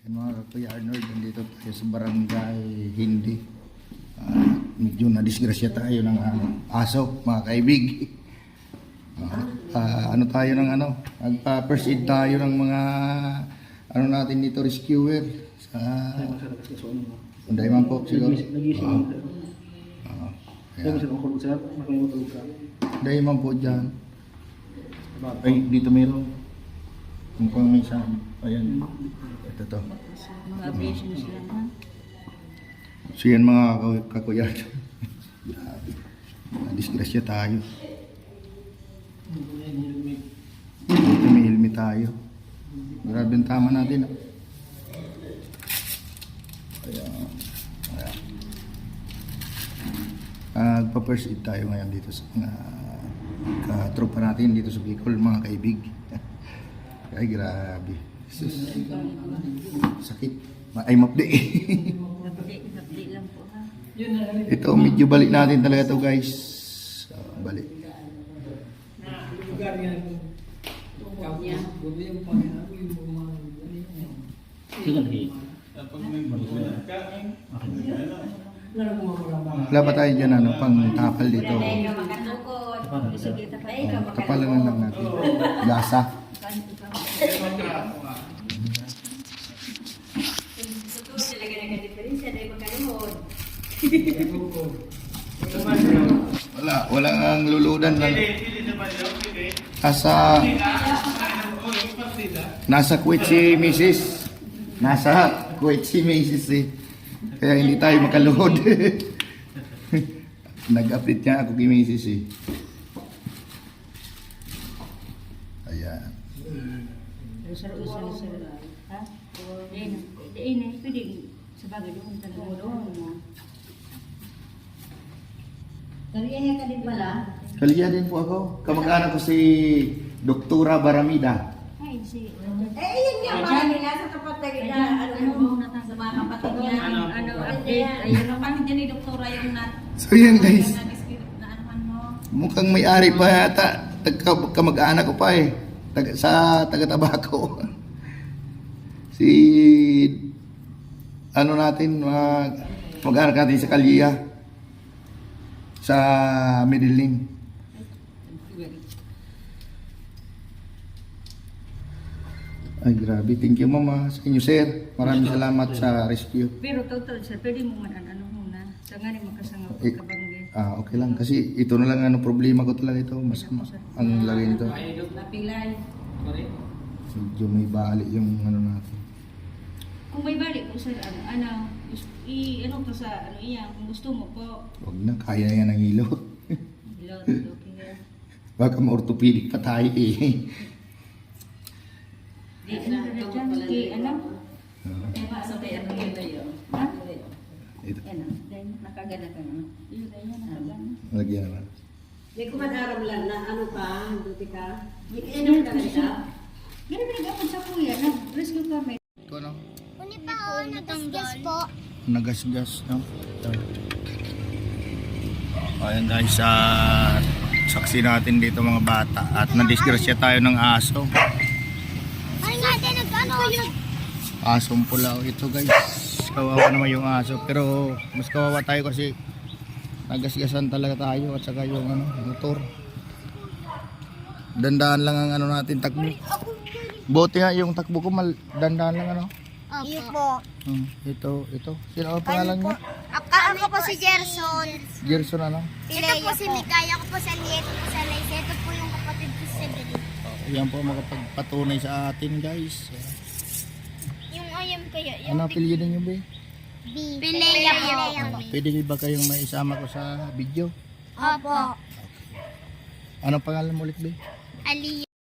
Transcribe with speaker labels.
Speaker 1: Mga Kuya Arnold, nandito tayo sa barangay Hindi. Medyo nadisgrasya tayo ng aso, mga kaibig. Ano tayo ng first aid tayo ng mga natin dito, rescuer. Unday man po siguro. Unday man po dyan. Ay, dito mayroon. Kung pang may sabi. Ayan. Ito to.
Speaker 2: Mga patients lang ha.
Speaker 1: So yan mga kakuyat. Grabe. Nadisgrasya tayo. Buti may helmet tayo. Grabe ang tama natin. Ayan. Ayan. Nagpa-first aid tayo ngayon dito sa mga katropa natin dito sa Bicol, mga kaibig. Ay grabe. Sakit. Ay mapdi.
Speaker 2: Mapdi lang po ha.
Speaker 1: Ito medyo balik natin talaga to guys. Balik. Wala ba tayo dyan pang tapal dito? Tapalan lang natin. Gasa. Wala ang luludan lang. Nasa Kuwait si Mrs. Nasa Kuwait si Mrs. Kaya hindi tayo makaluhod. Nag-update niya ako kay Mrs. Ayan.
Speaker 2: Usar-usar ha? Ini pwede sa bagay doon talaga. Kaliyahe ka din pala?
Speaker 1: Kaliya din po ako. Kamag-anak ko si Doktora Baramida.
Speaker 2: Ay, si...
Speaker 3: Yun nga, mga nila sa kapatid niya, sa mga kapatid niya, ayun, kapatid niya ni Doktora yung
Speaker 1: So yan guys.
Speaker 3: na-anuhan mo.
Speaker 1: Mukhang may-ari pa yata. Kamag-anak ko pa sa taga-Tabaco. Si... natin, mag-anak natin sa Kaliya. Sa Medellin. Ay grabe, thank you mama sa inyo sir. Maraming salamat sa rescue.
Speaker 2: Pero total sir, pwede mo man muna. Sa nga rin makasangap pagkabanggi.
Speaker 1: Okay lang kasi ito na lang problema ko talaga ito. Masama ang lagay nito.
Speaker 3: Napilay.
Speaker 1: Medyo may bali yung natin.
Speaker 2: Kung may balik po sir, ano pa sa iya, kung gusto mo po.
Speaker 1: Huwag na, kaya yan ng ilo.
Speaker 2: Hello, okay.
Speaker 1: Baka ma-orthopedic pa tayo
Speaker 2: Di ano ka na dyan, kay ano? Ha?
Speaker 1: Ito,
Speaker 2: Ano, dahil nakagana ka naman. Iyo, dahil nakagana.
Speaker 1: lagyan naman.
Speaker 3: Hindi ko madaram lang na ano pa, duty ka.
Speaker 2: Ano ka na siya? Ganun pinag-apod sa kuya, nag-rescue kami.
Speaker 1: Ito ano?
Speaker 4: Uni pa nagasgas po.
Speaker 1: Nagasgas, no? Ayan guys, saksi natin dito mga bata at nadisgrasya tayo ng aso.
Speaker 4: Ay nga din nag-ano yun.
Speaker 1: Asong pula ito guys. Kawawa naman yung aso pero mas kawawa tayo kasi nagasgasan talaga tayo at saka yung motor. Dandaan lang ang natin takbo. Buti nga yung takbo ko dandaan lang
Speaker 4: Iyo po.
Speaker 1: Ito. Sino ang pangalan niya?
Speaker 4: Ako po si Gerson.
Speaker 1: Gerson
Speaker 4: Ito po si Mikaya. Ako po si Lieto po sa Lays. Ito po yung kapatid ko sa Evelyn.
Speaker 1: Yan po makapagpatunay sa atin guys.
Speaker 4: Yung ayam kaya.
Speaker 1: Ano apelyido niyo ba?
Speaker 4: Pilea po.
Speaker 1: Pwede ba kayong maisama ko sa video?
Speaker 4: Opo.
Speaker 1: Ano pangalan mo ulit ba?
Speaker 4: Ali.